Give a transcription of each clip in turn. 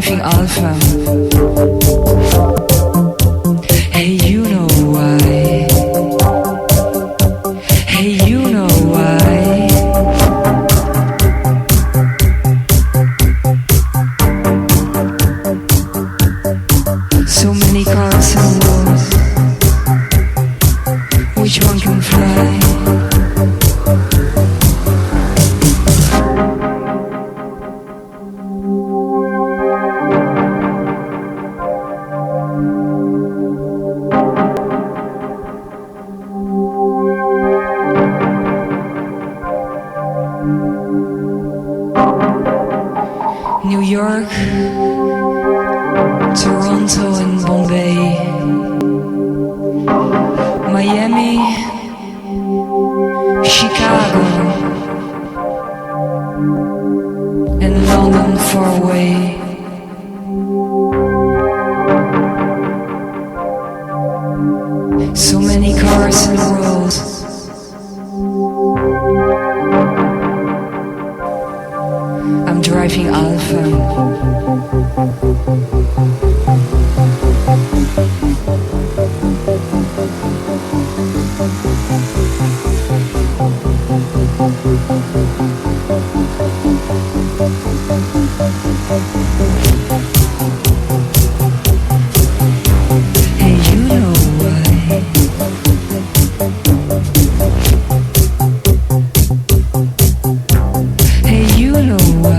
driving Alfa. Hey, you know why? Hey, you know why? So many cars and roads. Which one can fly? New York, Toronto and Bombay, Miami, Chicago, and London far away. So many cars in the road. I'm driving Alfa. Hey, you know why? Hey, you know why?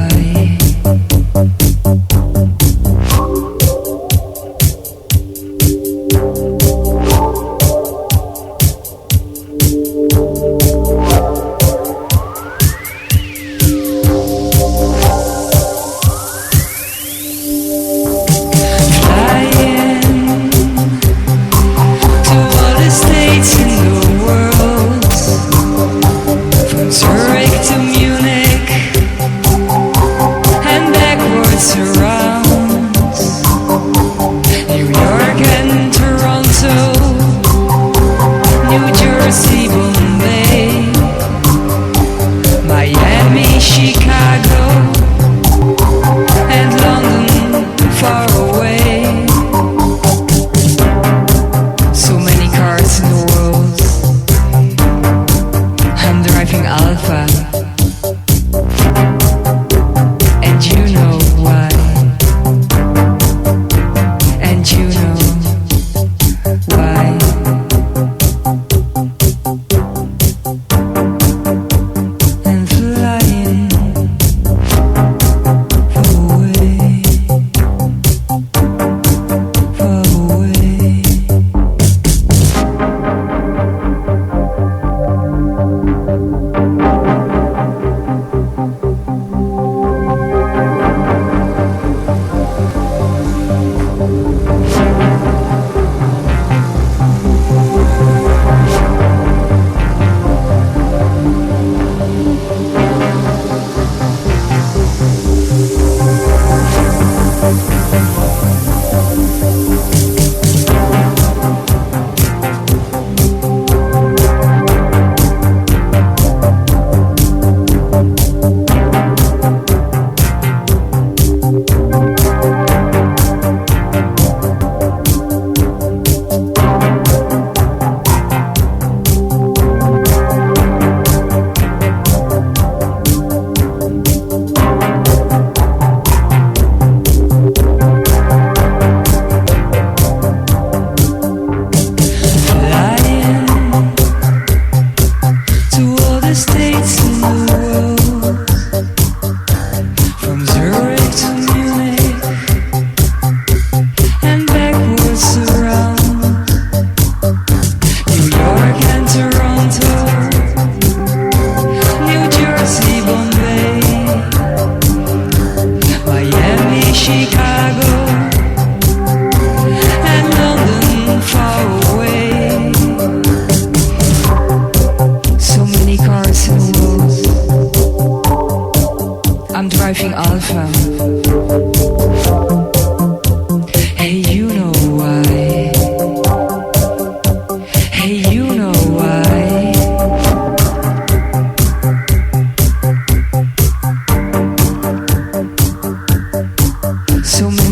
Chicago and London far away. So many cars in the world. I'm driving Alfa. And you know why. And you know why. Chicago and London far away. So many cars in the world. I'm driving Alfa. Hey, you know why? Hey, you know why? So many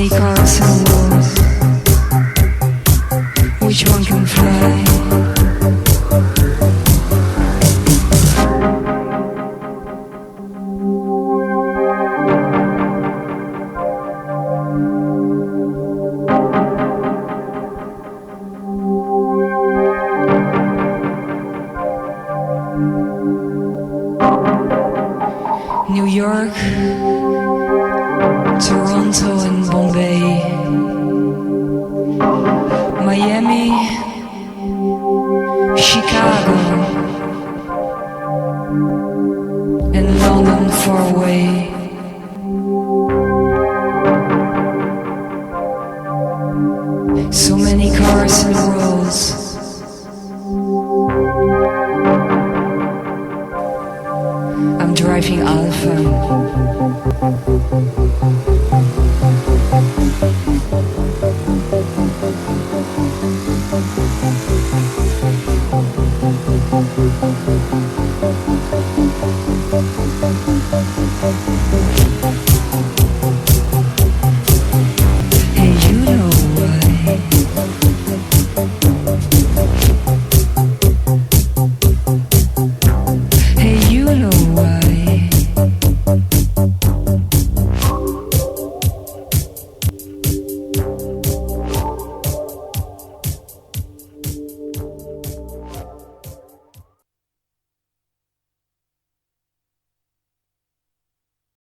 New York, Toronto and Bombay, Miami, Chicago, and London far away. So many cars and roads. I'm driving Alfa.